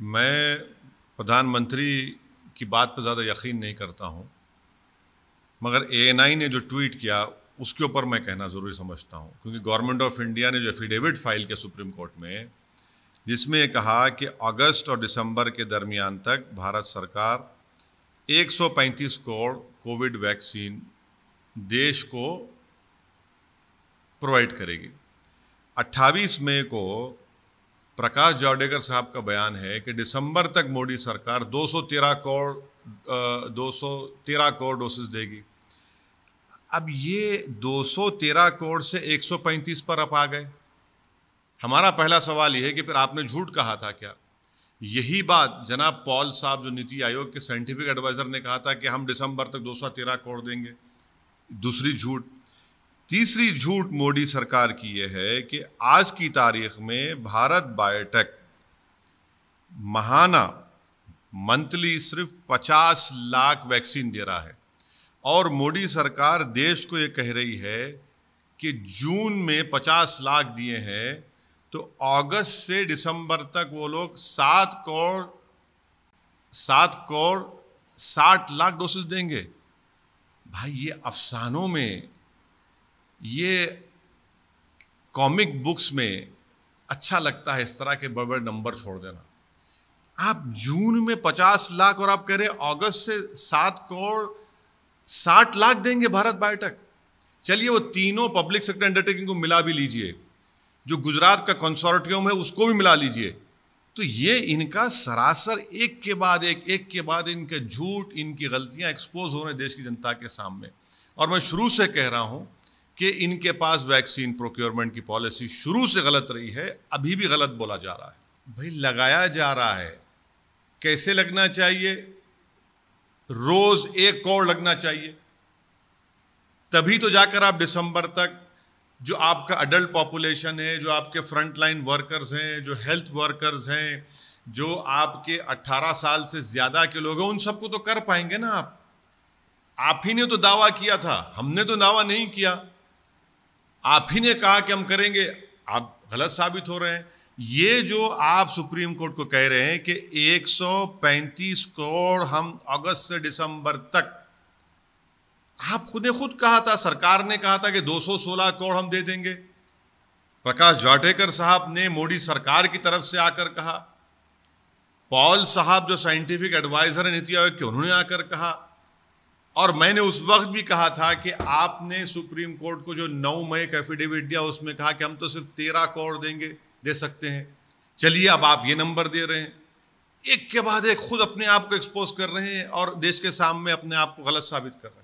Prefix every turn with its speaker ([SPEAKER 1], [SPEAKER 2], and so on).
[SPEAKER 1] मैं प्रधानमंत्री की बात पर ज़्यादा यकीन नहीं करता हूँ, मगर ANI ने जो ट्वीट किया उसके ऊपर मैं कहना ज़रूरी समझता हूँ, क्योंकि गवर्नमेंट ऑफ इंडिया ने जो एफिडेविट फाइल किया सुप्रीम कोर्ट में, जिसमें ये कहा कि अगस्त और दिसंबर के दरमियान तक भारत सरकार 135 करोड़ कोविड वैक्सीन देश को प्रोवाइड करेगी। 28 मई को प्रकाश जावड़ेकर साहब का बयान है कि दिसंबर तक मोदी सरकार 213 करोड़ डोसेस देगी। अब ये 213 करोड़ से 135 पर आप आ गए। हमारा पहला सवाल यह है कि फिर आपने झूठ कहा था क्या? यही बात जनाब पॉल साहब, जो नीति आयोग के साइंटिफिक एडवाइजर, ने कहा था कि हम दिसंबर तक 213 करोड़ देंगे। दूसरी झूठ। तीसरी झूठ मोदी सरकार की यह है कि आज की तारीख में भारत बायोटेक महाना मंथली सिर्फ 50 लाख वैक्सीन दे रहा है, और मोदी सरकार देश को ये कह रही है कि जून में 50 लाख दिए हैं, तो अगस्त से दिसंबर तक वो लोग 7 करोड़ 60 लाख डोसेस देंगे। भाई, ये अफसानों में, ये कॉमिक बुक्स में अच्छा लगता है इस तरह के बड़े बड़े नंबर छोड़ देना। आप जून में 50 लाख और आप कह रहे हैं अगस्त से 7 करोड़ 60 लाख देंगे भारत बायोटेक। चलिए, वो तीनों पब्लिक सेक्टर अंडरटेकिंग को मिला भी लीजिए, जो गुजरात का कंसोर्टियम है उसको भी मिला लीजिए, तो ये इनका सरासर एक के बाद इनके झूठ, इनकी गलतियां एक्सपोज हो रहे हैं देश की जनता के सामने। और मैं शुरू से कह रहा हूं कि इनके पास वैक्सीन प्रोक्योरमेंट की पॉलिसी शुरू से गलत रही है, अभी भी गलत बोला जा रहा है। भाई, लगाया जा रहा है, कैसे लगना चाहिए? रोज 1 करोड़ लगना चाहिए, तभी तो जाकर आप दिसंबर तक जो आपका अडल्ट पॉपुलेशन है, जो आपके फ्रंट लाइन वर्कर्स हैं, जो हेल्थ वर्कर्स हैं, जो आपके 18 साल से ज्यादा के लोग हैं, उन सबको तो कर पाएंगे ना आप ही ने तो दावा किया था, हमने तो दावा नहीं किया। आप ही ने कहा कि हम करेंगे, आप गलत साबित हो रहे हैं। ये जो आप सुप्रीम कोर्ट को कह रहे हैं कि 135 करोड़ हम अगस्त से दिसंबर तक, आप खुद ने खुद कहा था, सरकार ने कहा था कि 216 करोड़ हम दे देंगे। प्रकाश जावड़ेकर साहब ने मोदी सरकार की तरफ से आकर कहा, पॉल साहब जो साइंटिफिक एडवाइजर है नीति आयोग के, उन्होंने आकर कहा, और मैंने उस वक्त भी कहा था कि आपने सुप्रीम कोर्ट को जो 9 मई का एफिडेविट दिया उसमें कहा कि हम तो सिर्फ 13 करोड़ दे सकते हैं। चलिए, अब आप ये नंबर दे रहे हैं, एक के बाद एक खुद अपने आप को एक्सपोज कर रहे हैं और देश के सामने अपने आप को गलत साबित कर रहे हैं।